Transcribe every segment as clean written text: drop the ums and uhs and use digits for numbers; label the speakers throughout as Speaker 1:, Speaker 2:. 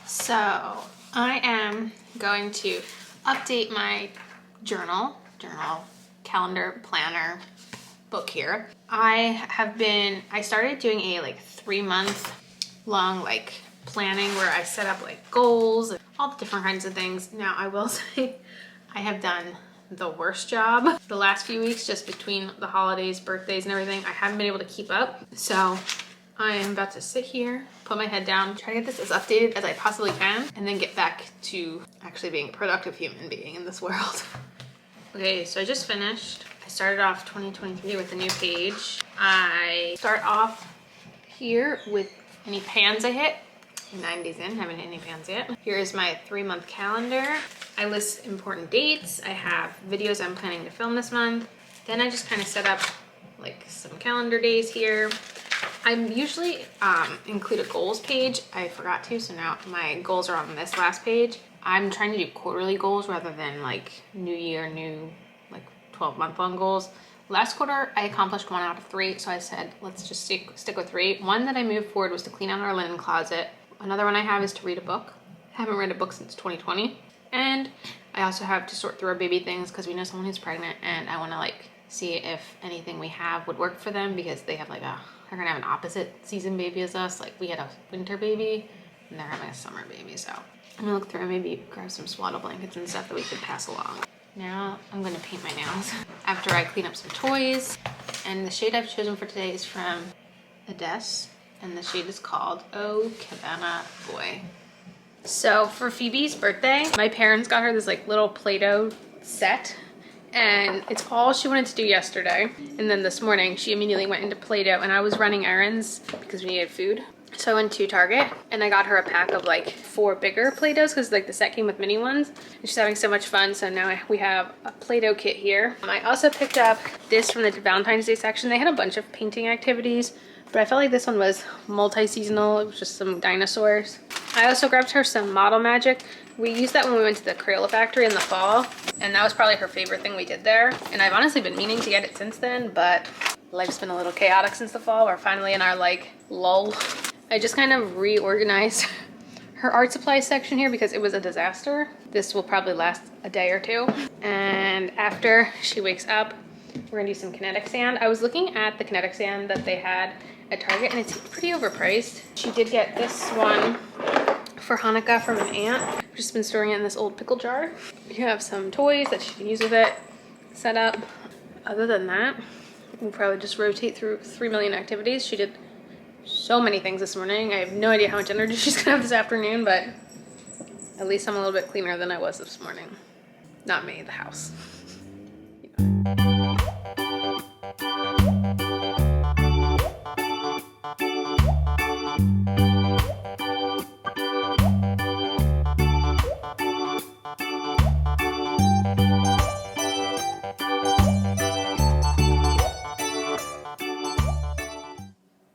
Speaker 1: So I am going to update my journal, calendar, planner, book here. I started doing a like 3-month long like planning where I set up like goals and all the different kinds of things. Now I will say I have done the worst job the last few weeks, just between the holidays, birthdays and everything. I haven't been able to keep up. So I am about to sit here, put my head down, try to get this as updated as I possibly can, and then get back to actually being a productive human being in this world. Okay, so I just finished. I started off 2023 with a new page. I start off here with any pans I hit. 9 days in, haven't hit any pans yet. Here is my 3-month calendar. I list important dates. I have videos I'm planning to film this month. Then I just kind of set up like some calendar days here. I usually include a goals page. I forgot to, so now my goals are on this last page. I'm trying to do quarterly goals rather than like new year, new like 12-month long goals. Last quarter, I accomplished 1 out of 3, so I said, let's just stick with 3. One that I moved forward was to clean out our linen closet. Another one I have is to read a book. I haven't read a book since 2020. And I also have to sort through our baby things because we know someone who's pregnant and I want to like see if anything we have would work for them, because they have like they're gonna have an opposite season baby as us. Like we had a winter baby and they're having a summer baby. So I'm gonna look through and maybe grab some swaddle blankets and stuff that we could pass along. Now I'm gonna paint my nails after I clean up some toys. And the shade I've chosen for today is from Ades, and the shade is called Oh Cabana Boy. So for Phoebe's birthday, my parents got her this like little Play-Doh set, and it's all she wanted to do yesterday. And then this morning she immediately went into Play-Doh, and I was running errands because we needed food. So I went to Target and I got her a pack of like 4 bigger Play-Dohs because like the set came with mini ones. And she's having so much fun. So now we have a Play-Doh kit here. I also picked up this from the Valentine's Day section. They had a bunch of painting activities, but I felt like this one was multi-seasonal. It was just some dinosaurs. I also grabbed her some Model Magic. We used that when we went to the Crayola factory in the fall, and that was probably her favorite thing we did there. And I've honestly been meaning to get it since then, but life's been a little chaotic since the fall. We're finally in our like lull. I just kind of reorganized her art supply section here because it was a disaster. This will probably last a day or 2. And after she wakes up, we're gonna do some kinetic sand. I was looking at the kinetic sand that they had at Target and it's pretty overpriced. She did get this one for Hanukkah from an aunt. I've just been storing it in this old pickle jar. You have some toys that she can use with it, set up. Other than that, we'll probably just rotate through 3 million activities. She did so many things this morning. I have no idea how much energy she's gonna have this afternoon, but at least I'm a little bit cleaner than I was this morning. Not me, the house.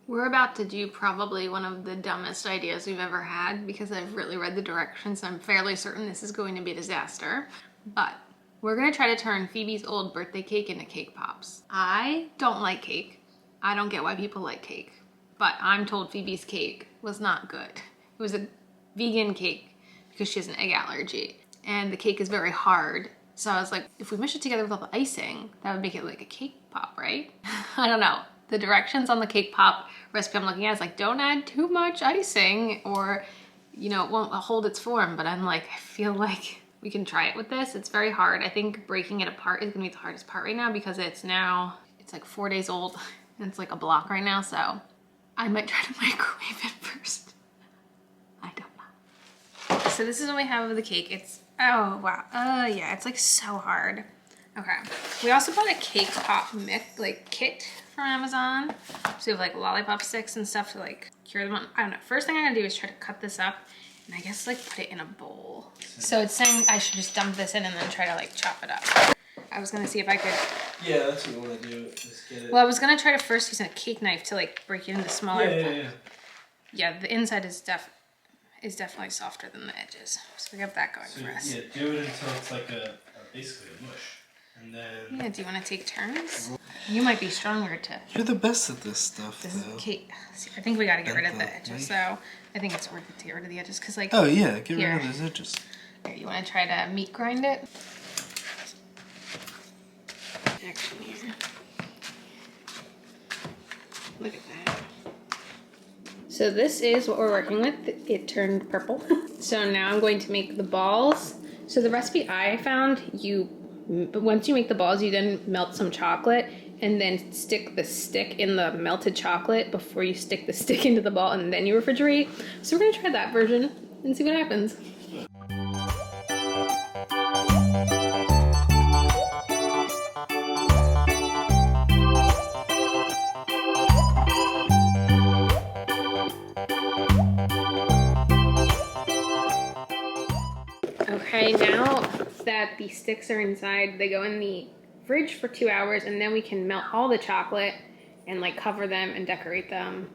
Speaker 1: We're about to do probably one of the dumbest ideas we've ever had because I've really read the directions. I'm fairly certain this is going to be a disaster, but we're gonna try to turn Phoebe's old birthday cake into cake pops. I don't like cake. I don't get why people like cake, but I'm told Phoebe's cake was not good. It was a vegan cake because she has an egg allergy, and the cake is very hard. So I was like, if we mush it together with all the icing, that would make it like a cake pop, right? I don't know. The directions on the cake pop recipe I'm looking at is like, don't add too much icing or, you know, it won't hold its form. But I'm like, I feel like we can try it with this. It's very hard. I think breaking it apart is gonna be the hardest part right now because it's like 4 days old and it's like a block right now. So I might try to microwave it first. I don't know. So this is what we have of the cake. It's, oh wow. Yeah, it's like so hard. Okay. We also bought a cake pop mix, like kit from Amazon. So we have like lollipop sticks and stuff to like cure them on. I don't know. First thing I'm gonna do is try to cut this up and I guess like put it in a bowl. So it's saying I should just dump this in and then try to like chop it up. I was gonna see if I could.
Speaker 2: Yeah, that's what you wanna do. Just get it.
Speaker 1: Well, I was gonna try to first use a cake knife to like break it into smaller. Yeah, the inside is definitely softer than the edges. So we have that going for us.
Speaker 2: Yeah, do it until it's like basically a mush. And then...
Speaker 1: Yeah, do you want to take turns? You might be stronger to.
Speaker 2: You're the best at this stuff,
Speaker 1: This is
Speaker 2: though.
Speaker 1: cake. I think we got to get rid of the edges, so I think it's worth it to get rid of the edges because, like.
Speaker 2: Oh yeah, get
Speaker 1: here.
Speaker 2: rid of those edges.
Speaker 1: Here, you want to try to meat grind it? Action here. Look at that. So this is what we're working with. It turned purple. So now I'm going to make the balls. So the recipe I found, once you make the balls, you then melt some chocolate and then stick the stick in the melted chocolate before you stick the stick into the ball, and then you refrigerate. So we're gonna try that version and see what happens. Okay, now that the sticks are inside, they go in the fridge for 2 hours, and then we can melt all the chocolate and like cover them and decorate them.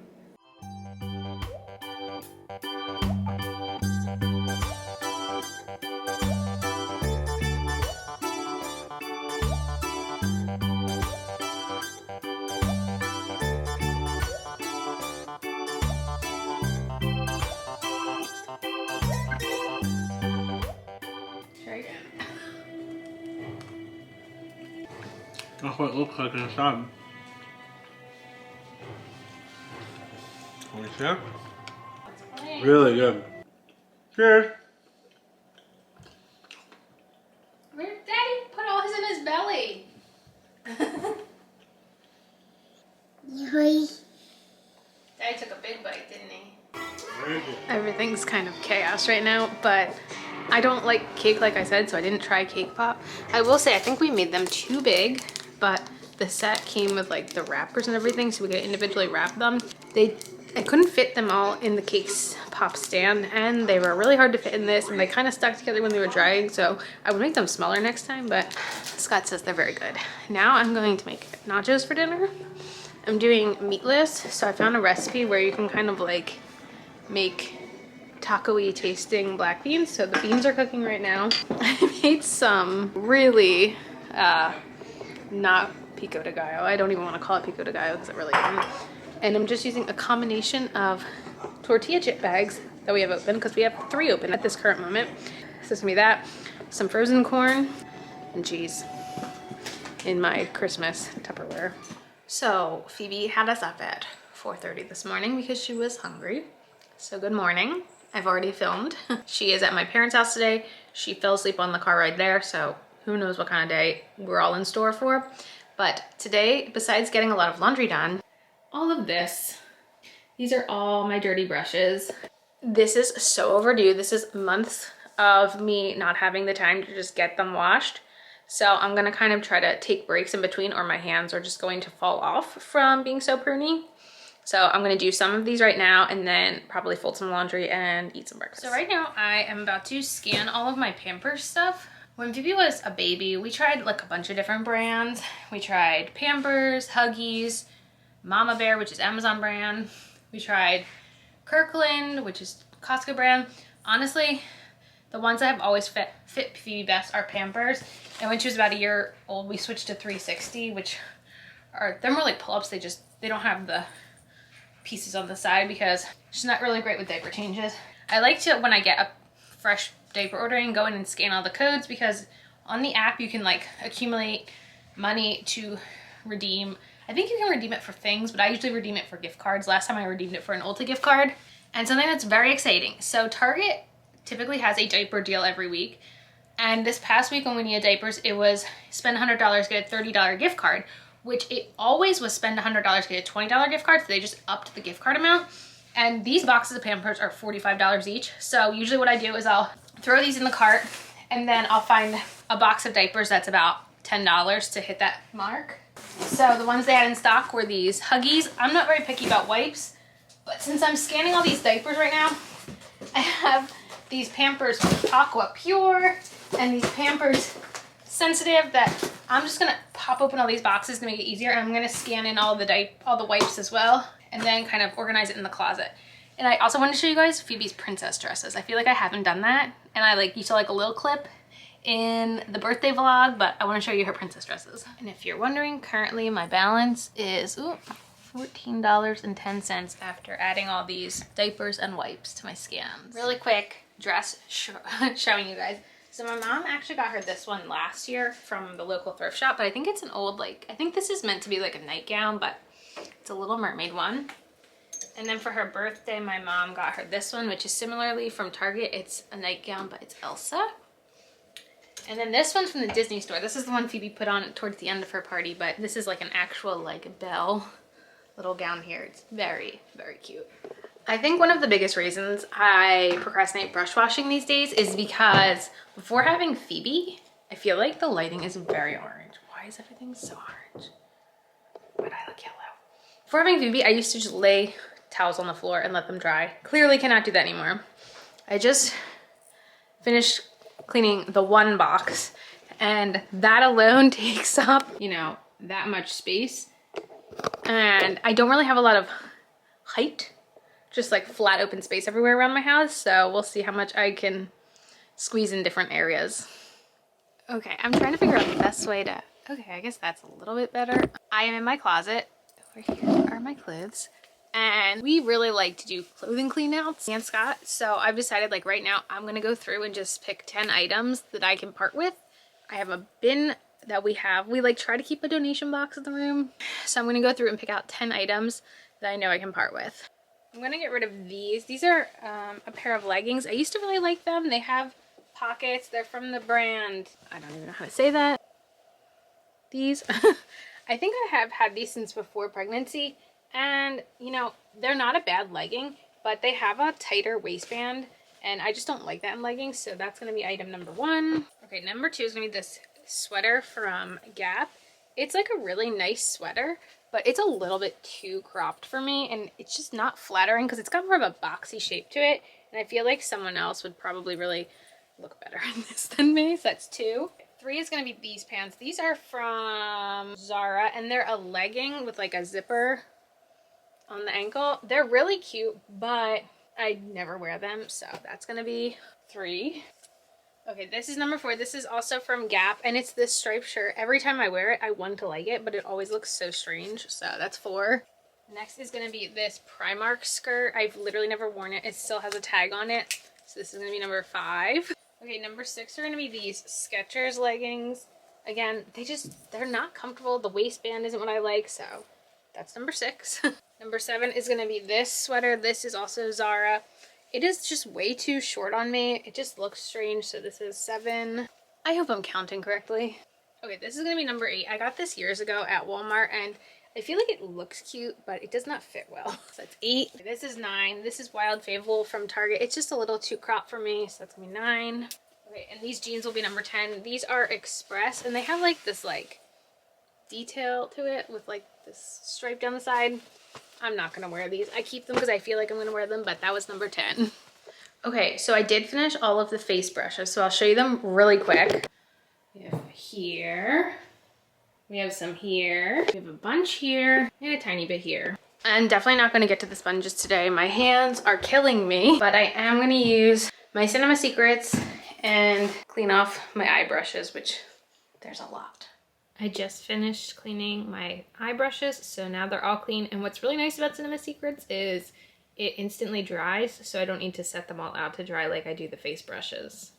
Speaker 2: That's what it looks like inside. Can we share? Really good. Cheers.
Speaker 1: Where did Daddy put all his in his belly? Daddy took a big bite, didn't he? Everything's kind of chaos right now, but I don't like cake, like I said, so I didn't try cake pop. I will say I think we made them too big, but the set came with like the wrappers and everything, so we could individually wrap them. I couldn't fit them all in the cake pop stand, and they were really hard to fit in this, and they kind of stuck together when they were drying, so I would make them smaller next time, but Scott says they're very good. Now I'm going to make nachos for dinner. I'm doing meatless, so I found a recipe where you can kind of like make taco-y tasting black beans. So the beans are cooking right now. I made some really not pico de gallo. I don't even want to call it pico de gallo because it really isn't. And I'm just using a combination of tortilla chip bags that we have open, because we have 3 open at this current moment. So it's gonna be that, some frozen corn, and cheese in my Christmas Tupperware. So Phoebe had us up at 4:30 this morning because she was hungry. So good morning. I've already filmed. She is at my parents' house today. She fell asleep on the car ride there, so who knows what kind of day we're all in store for. But today, besides getting a lot of laundry done, all of this, these are all my dirty brushes. This is so overdue. This is months of me not having the time to just get them washed. So I'm gonna kind of try to take breaks in between, or my hands are just going to fall off from being so pruny. So I'm gonna do some of these right now and then probably fold some laundry and eat some breakfast. So right now I am about to scan all of my Pampers stuff. When Phoebe was a baby, we tried like a bunch of different brands. We tried Pampers, Huggies, Mama Bear, which is Amazon brand. We tried Kirkland, which is Costco brand. Honestly, the ones that have always fit Phoebe best are Pampers. And when she was about a year old, we switched to 360, which are, they're more like pull-ups. They don't have the pieces on the side because she's not really great with diaper changes. I like to, when I get a fresh diaper ordering, go in and scan all the codes, because on the app you can like accumulate money to redeem. I think you can redeem it for things, but I usually redeem it for gift cards. Last time I redeemed it for an Ulta gift card. And something that's very exciting. So Target typically has a diaper deal every week. And this past week when we needed diapers, it was spend $100, get a $30 gift card, which it always was spend $100, get a $20 gift card. So they just upped the gift card amount. And these boxes of Pampers are $45 each. So usually what I do is I'll throw these in the cart, and then I'll find a box of diapers that's about $10 to hit that mark. So the ones they had in stock were these Huggies. I'm not very picky about wipes, but since I'm scanning all these diapers right now, I have these Pampers Aqua Pure and these Pampers Sensitive that I'm just gonna pop open all these boxes to make it easier, and I'm gonna scan in all the wipes as well, and then kind of organize it in the closet. And I also wanted to show you guys Phoebe's princess dresses. I feel like I haven't done that, and I like used to like a little clip, in the birthday vlog, but I want to show you her princess dresses. And if you're wondering, currently my balance is $14.10 after adding all these diapers and wipes to my scans. Really quick dress showing you guys. So my mom actually got her this one last year from the local thrift shop, but I think it's an old, like, I think this is meant to be like a nightgown, but it's a Little Mermaid one. And then for her birthday, my mom got her this one, which is similarly from Target. It's a nightgown, but it's Elsa. And then this one's from the Disney store. This is the one Phoebe put on towards the end of her party, but this is like an actual like belle little gown here. It's very, very cute. I think one of the biggest reasons I procrastinate brush washing these days is because before having Phoebe, I feel like the lighting is very orange. Why is everything so orange? But I look yellow. Before having Phoebe, I used to just lay towels on the floor and let them dry. Clearly cannot do that anymore. I just finished cleaning the one box and that alone takes up, you know, that much space. And I don't really have a lot of height, just like flat open space everywhere around my house. So we'll see how much I can squeeze in different areas. Okay, I'm trying to figure out the best way to, okay, I guess that's a little bit better. I am in my closet. Over here are my clothes. And we really like to do clothing clean outs, and Scott. So I've decided like right now I'm gonna go through and just pick 10 items that I can part with. I have a bin that we like try to keep a donation box in the room. So I'm gonna go through and pick out 10 items that I know I can part with. I'm gonna get rid of these. These are a pair of leggings. I used to really like them. They have pockets. They're from the brand, I don't even know how to say that. These, I think I have had these since before pregnancy. And you know, they're not a bad legging, but they have a tighter waistband and I just don't like that in leggings. So that's going to be item number 1. Okay, number 2 is going to be this sweater from Gap. It's like a really nice sweater, but it's a little bit too cropped for me and it's just not flattering because it's got more of a boxy shape to it. And I feel like someone else would probably really look better in this than me. So that's 2. 3 is going to be these pants. These are from Zara and they're a legging with like a zipper on the ankle. They're really cute, but I never wear them, so that's gonna be 3. Okay, this is number 4. This is also from Gap, and it's this striped shirt. Every time I wear it, I want to like it, but it always looks so strange, so that's 4. Next is gonna be this Primark skirt. I've literally never worn it. It still has a tag on it, so this is gonna be number 5. Okay, number 6 are gonna be these Skechers leggings. Again, they're not comfortable. The waistband isn't what I like, so that's number 6. Number 7 is going to be this sweater. This is also Zara. It is just way too short on me. It just looks strange, so this is 7. I hope I'm counting correctly. Okay, this is going to be number 8. I got this years ago at Walmart, and I feel like it looks cute, but it does not fit well. So that's 8. This is 9. This is Wild Fable from Target. It's just a little too cropped for me, so that's going to be 9. Okay, and these jeans will be number 10. These are Express, and they have like this like detail to it with like this stripe down the side. I'm not gonna wear these. I keep them because I feel like I'm gonna wear them, but that was number 10. Okay, so I did finish all of the face brushes, so I'll show you them really quick. We have here. We have some here. We have a bunch here and a tiny bit here. I'm definitely not gonna get to the sponges today. My hands are killing me, but I am gonna use my Cinema Secrets and clean off my eye brushes, which there's a lot. I just finished cleaning my eye brushes, so now they're all clean. And what's really nice about Cinema Secrets is it instantly dries, so I don't need to set them all out to dry like I do the face brushes.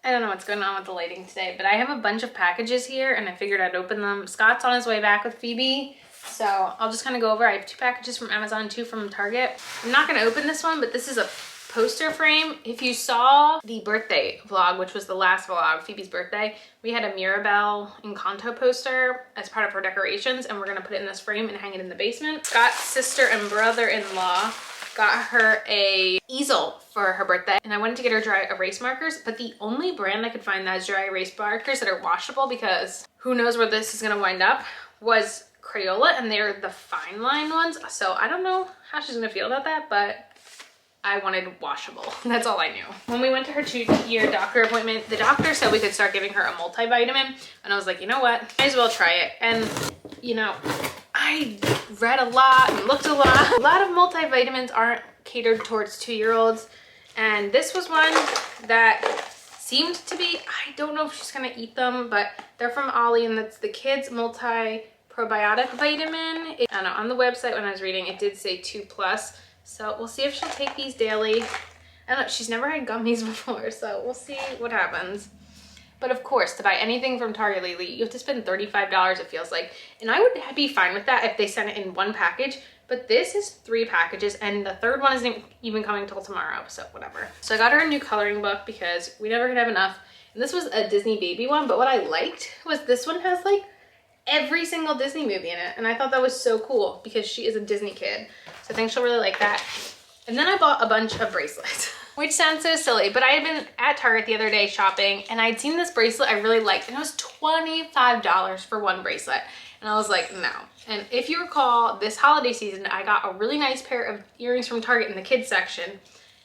Speaker 1: I don't know what's going on with the lighting today, but I have a bunch of packages here and I figured I'd open them. Scott's on his way back with Phoebe, so I'll just kind of go over. I have 2 packages from Amazon, 2 from Target. I'm not going to open this one, but this is a poster frame. If you saw the birthday vlog, which was the last vlog, Phoebe's birthday, we had a Mirabelle Encanto poster as part of her decorations, and we're gonna put it in this frame and hang it in the basement. Scott's sister and brother-in-law got her a easel for her birthday, and I wanted to get her dry erase markers, but the only brand I could find that has dry erase markers that are washable, because who knows where this is gonna wind up, was Crayola, and they're the fine line ones. So I don't know how she's gonna feel about that, but I wanted washable. That's all I knew. When we went to her 2-year doctor appointment, the doctor said we could start giving her a multivitamin. And I was like, you know what? Might as well try it. And, you know, I read a lot and looked a lot. A lot of multivitamins aren't catered towards 2-year-olds. And this was one that seemed to be, I don't know if she's gonna eat them, but they're from Ollie, and that's the kids multi-probiotic vitamin. I don't know, on the website when I was reading, it did say 2+. So we'll see if she'll take these daily. I don't know, she's never had gummies before, so we'll see what happens. But of course, to buy anything from Target lately, you have to spend $35, it feels like. And I would be fine with that if they sent it in one package, but this is 3 packages, and the third one isn't even coming till tomorrow, so whatever. So I got her a new coloring book because we never could have enough. And this was a Disney baby one, but what I liked was this one has like every single Disney movie in it. And I thought that was so cool because she is a Disney kid. So I think she'll really like that. And then I bought a bunch of bracelets. Which sounds so silly, but I had been at Target the other day shopping, and I'd seen this bracelet I really liked, and it was $25 for one bracelet. And I was like, no. And if you recall, this holiday season, I got a really nice pair of earrings from Target in the kids section,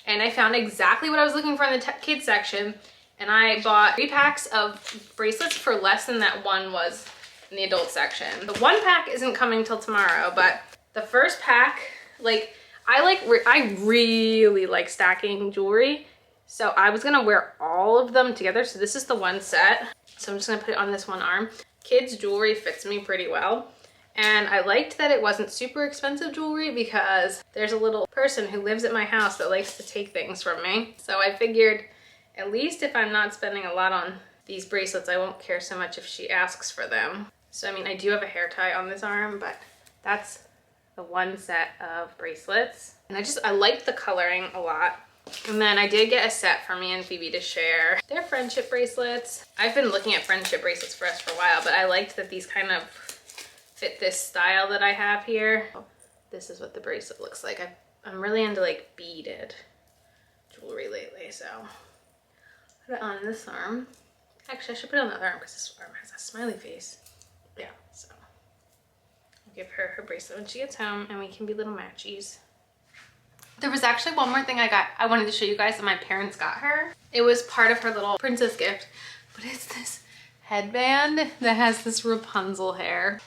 Speaker 1: and I found exactly what I was looking for in the kids section, and I bought 3 packs of bracelets for less than that one was in the adult section. The 1 pack isn't coming till tomorrow, but the first pack, like, I really like stacking jewelry, so I was gonna wear all of them together. So this is the one set, so I'm just gonna put it on this one arm. Kids jewelry fits me pretty well, and I liked that it wasn't super expensive jewelry because there's a little person who lives at my house that likes to take things from me. So I figured at least if I'm not spending a lot on these bracelets, I won't care so much if she asks for them. So I mean, I do have a hair tie on this arm, but that's the one set of bracelets. And I liked the coloring a lot. And then I did get a set for me and Phoebe to share. They're friendship bracelets. I've been looking at friendship bracelets for us for a while, but I liked that these kind of fit this style that I have here. This is what the bracelet looks like. I'm really into like beaded jewelry lately, so put it on this arm. Actually, I should put it on the other arm because this arm has a smiley face. Yeah, so give her her bracelet when she gets home, and we can be little matchies. There was actually one more thing I wanted to show you guys that my parents got her. It was part of her little princess gift, but it's this headband that has this Rapunzel hair.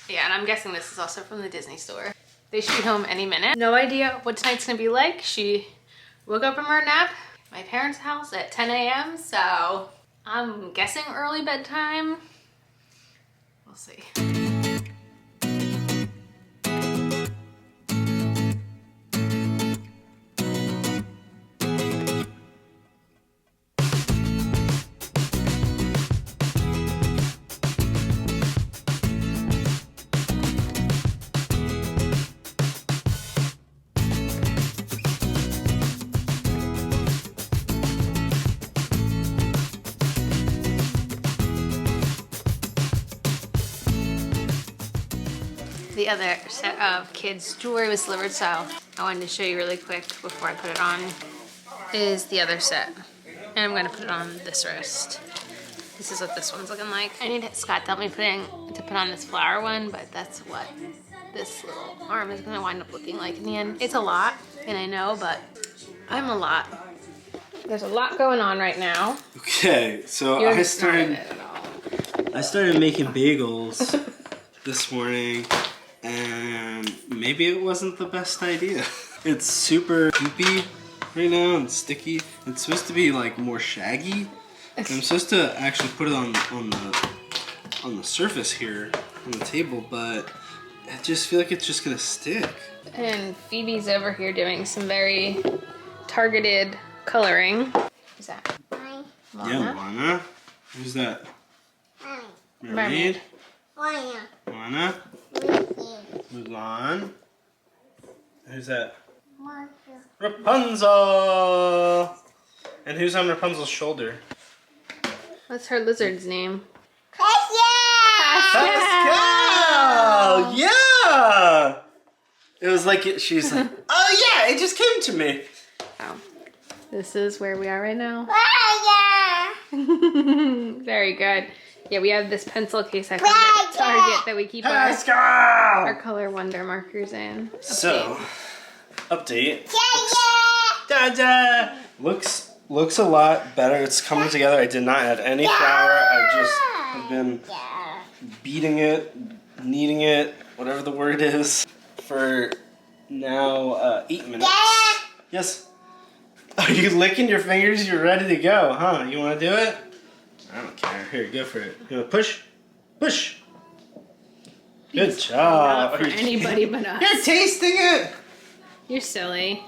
Speaker 1: Yeah, and I'm guessing this is also from the Disney store. They should be home any minute. No idea what tonight's gonna be like. She woke up from her nap at my parents' house at 10 a.m. So I'm guessing early bedtime. We'll see. The other set of kids' jewelry was delivered, so I wanted to show you really quick before I put it on, is the other set. And I'm gonna put it on this wrist. This is what this one's looking like. I need Scott to help me put on this flower one, but that's what this little arm is gonna wind up looking like in the end. It's a lot, and I know, but I'm a lot. There's a lot going on right now.
Speaker 2: Okay, so I started making bagels this morning, and maybe it wasn't the best idea. It's super goopy right now and sticky. It's supposed to be like more shaggy. And I'm supposed to actually put it on the surface here on the table, but I just feel like it's just gonna stick.
Speaker 1: And Phoebe's over here doing some very targeted coloring. Who's that?
Speaker 3: Mine.
Speaker 1: Moana?
Speaker 2: Yeah, Moana. Who's that?
Speaker 3: Mine.
Speaker 2: Mermaid?
Speaker 3: Moana.
Speaker 2: Moana?
Speaker 3: Mermaid.
Speaker 2: Mulan? Who's that?
Speaker 3: Monster.
Speaker 2: Rapunzel! And who's on Rapunzel's shoulder?
Speaker 1: What's her lizard's name?
Speaker 3: Pascal!
Speaker 2: Pascal! Yeah! It was like, she's like, oh yeah, it just came to me.
Speaker 1: Oh. This is where we are right now.
Speaker 3: Fire!
Speaker 1: Very good. Yeah, we have this pencil case I found at Target that we keep our color wonder markers in.
Speaker 2: So, update.
Speaker 3: Yeah,
Speaker 2: Da-da! Looks a lot better. It's coming together. I did not add any flour. I just have been beating it, kneading it, whatever the word is, for now 8 minutes. Yes. Are you licking your fingers? You're ready to go, huh? You want to do it? I don't care. Here, go for it. You want to push? Push. Good job.
Speaker 1: Not for anybody but us.
Speaker 2: You're tasting it.
Speaker 1: You're silly.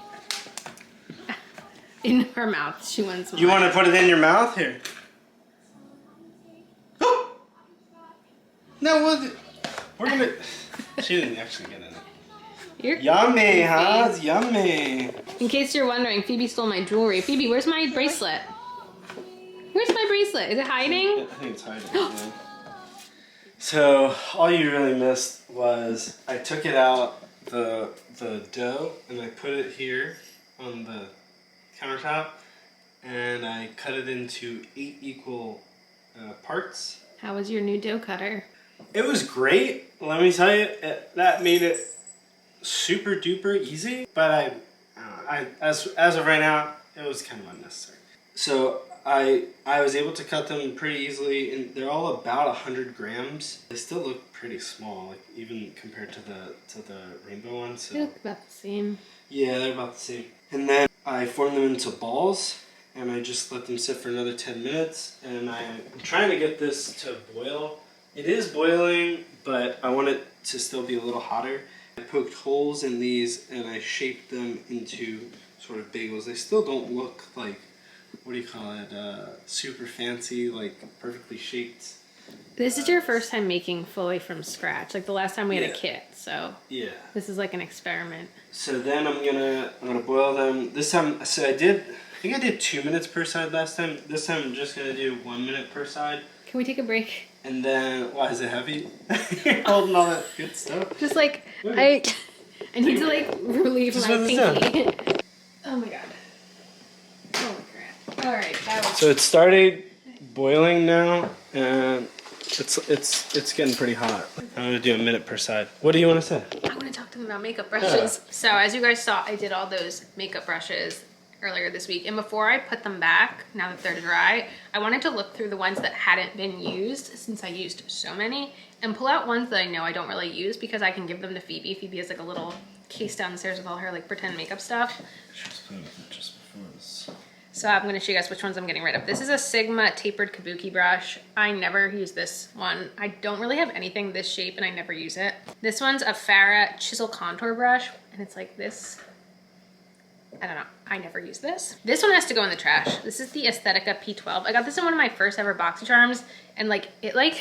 Speaker 1: In her mouth, she wants more.
Speaker 2: You want to put it in your mouth? Here. No, we're gonna. She didn't actually get in it.
Speaker 1: You're
Speaker 2: Yummy, huh? It's yummy.
Speaker 1: In case you're wondering, Phoebe stole my jewelry. Phoebe, where's my bracelet? Where's my bracelet? Is it hiding?
Speaker 2: I think it's hiding. Yeah. So all you really missed was I took it out the dough and I put it here on the countertop and I cut it into 8 equal parts.
Speaker 1: How was your new dough cutter?
Speaker 2: It was great. Let me tell you, that made it super duper easy. But as of right now, it was kind of unnecessary. So I was able to cut them pretty easily, and they're all about 100 grams. They still look pretty small, like even compared to the rainbow ones. So
Speaker 1: They look about the same.
Speaker 2: yeah, they're about the same. And then I formed them into balls, and I just let them sit for another 10 minutes. And I'm trying to get this to boil. It is boiling, but I want it to still be a little hotter. I poked holes in these, and I shaped them into sort of bagels. They still don't look like, what do you call it, super fancy, like perfectly shaped.
Speaker 1: This is your first time making fully from scratch. Like the last time we had a kit, so
Speaker 2: yeah.
Speaker 1: This is like an experiment.
Speaker 2: So then I'm gonna boil them. This time, so I think I did 2 minutes per side last time. This time I'm just gonna do 1 minute per side.
Speaker 1: Can we take a break?
Speaker 2: And then, why is it heavy? You're holding all that good stuff.
Speaker 1: Just like I need to like relieve
Speaker 2: Just
Speaker 1: my
Speaker 2: put this
Speaker 1: pinky. Oh my god. Holy crap. Alright, that was
Speaker 2: So it started boiling now, and it's getting pretty hot. I'm gonna do 1 minute per side. What do you want to say?
Speaker 1: I want to talk to them about makeup brushes. So as you guys saw, I did all those makeup brushes earlier this week, and before I put them back, now that they're dry, I wanted to look through the ones that hadn't been used, since I used so many, and pull out ones that I know I don't really use, because I can give them to Phoebe. Phoebe has like a little case downstairs with all her like pretend makeup stuff. So I'm going to show you guys which ones I'm getting rid of. This is a Sigma tapered kabuki brush. I never use this one. I don't really have anything this shape and I never use it. This one's a Farah chisel contour brush, and it's like this. I don't know. I never use this. This one has to go in the trash. This is the Aesthetica P12. I got this in one of my first ever BoxyCharms, and like it like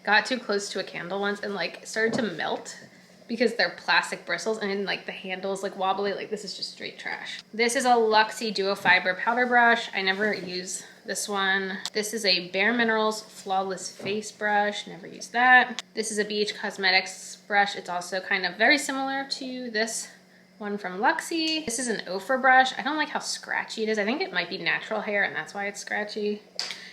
Speaker 1: got too close to a candle once and like started to melt because they're plastic bristles, and then like the handle's like wobbly. Like this is just straight trash. This is a Luxie Duo Fiber powder brush. I never use this one. This is a Bare Minerals Flawless Face brush. Never use that. This is a BH Cosmetics brush. It's also kind of very similar to this one from Luxie. This is an Ophir brush. I don't like how scratchy it is. I think it might be natural hair and that's why it's scratchy.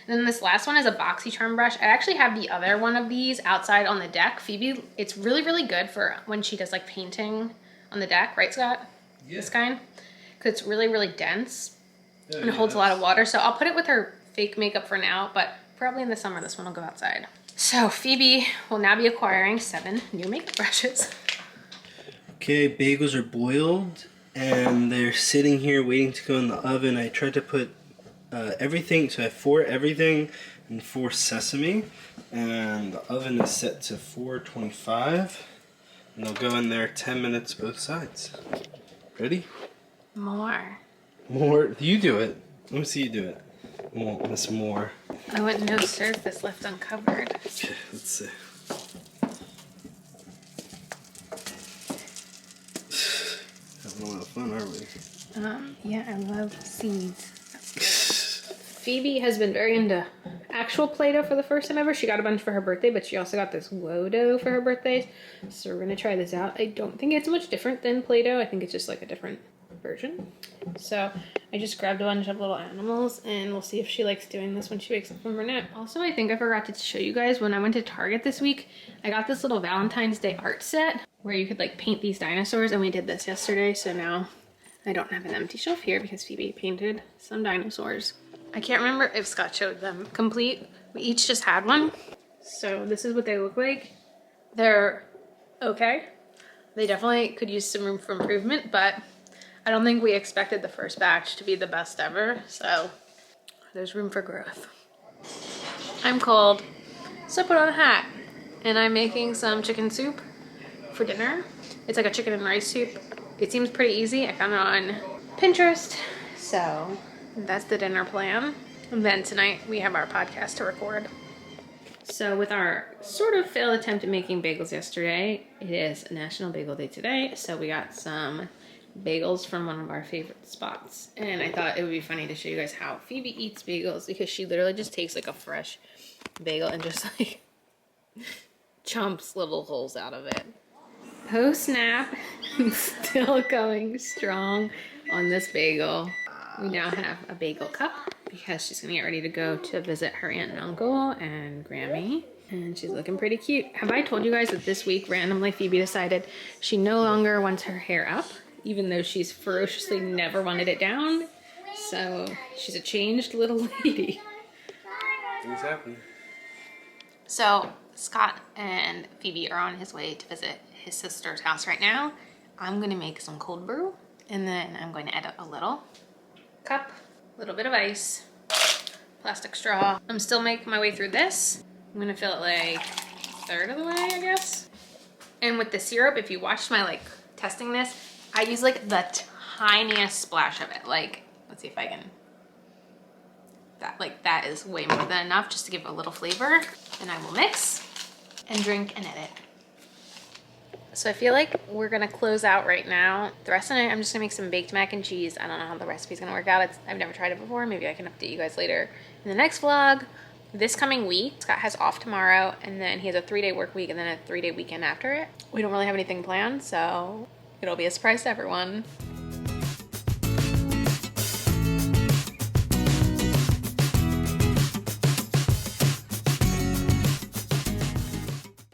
Speaker 1: And then this last one is a BoxyCharm brush. I actually have the other one of these outside on the deck. Phoebe, it's really, really good for when she does like painting on the deck, right Scott? Yeah. This kind. Because it's really, really dense and it holds a lot of water. So I'll put it with her fake makeup for now, but probably in the summer this one will go outside. So Phoebe will now be acquiring 7 new makeup brushes.
Speaker 2: Okay, bagels are boiled and they're sitting here waiting to go in the oven. I tried to put everything, so I have 4 everything and 4 sesame, and the oven is set to 425, and they'll go in there 10 minutes both sides. Ready?
Speaker 1: More.
Speaker 2: More? You do it. Let me see you do it. I won't miss more.
Speaker 1: I want no surface left uncovered.
Speaker 2: Okay, let's see. Having a lot of fun, aren't we?
Speaker 1: Yeah, I love seeds. Phoebe has been very into actual Play-Doh for the first time ever. She got a bunch for her birthday, but she also got this Wodo for her birthday. So we're gonna try this out. I don't think it's much different than Play-Doh. I think it's just like a different version. So I just grabbed a bunch of little animals and we'll see if she likes doing this when she wakes up from her nap. Also, I think I forgot to show you guys when I went to Target this week, I got this little Valentine's Day art set where you could like paint these dinosaurs, and we did this yesterday. So now I don't have an empty shelf here because Phoebe painted some dinosaurs. I can't remember if Scott showed them complete. We each just had one. So this is what they look like. They're okay. They definitely could use some room for improvement, but I don't think we expected the first batch to be the best ever, so there's room for growth. I'm cold, so I put on a hat, and I'm making some chicken soup for dinner. It's like a chicken and rice soup. It seems pretty easy. I found it on Pinterest, so that's the dinner plan. And then tonight we have our podcast to record. So with our sort of failed attempt at making bagels yesterday, it is National Bagel Day today. So we got some bagels from one of our favorite spots. And I thought it would be funny to show you guys how Phoebe eats bagels, because she literally just takes like a fresh bagel and just like chomps little holes out of it. Post-nap, still going strong on this bagel. We now have a bagel cup because she's gonna get ready to go to visit her aunt and uncle and Grammy. And she's looking pretty cute. Have I told you guys that this week randomly Phoebe decided she no longer wants her hair up, even though she's ferociously never wanted it down? So she's a changed little lady.
Speaker 2: Things happen.
Speaker 1: So Scott and Phoebe are on his way to visit his sister's house right now. I'm gonna make some cold brew, and then I'm going to add a little cup, a little bit of ice, plastic straw. I'm still making my way through this. I'm gonna fill it like a third of the way, I guess. And with the syrup, if you watched my like testing this, I use like the tiniest splash of it. Like, let's see if I can, that is way more than enough just to give a little flavor. And I will mix and drink and edit. So I feel like we're gonna close out right now. The rest of the night, I'm just gonna make some baked mac and cheese. I don't know how the recipe's gonna work out. I've never tried it before. Maybe I can update you guys later in the next vlog. This coming week, Scott has off tomorrow, and then he has a 3-day work week and then a 3-day weekend after it. We don't really have anything planned, so it'll be a surprise to everyone.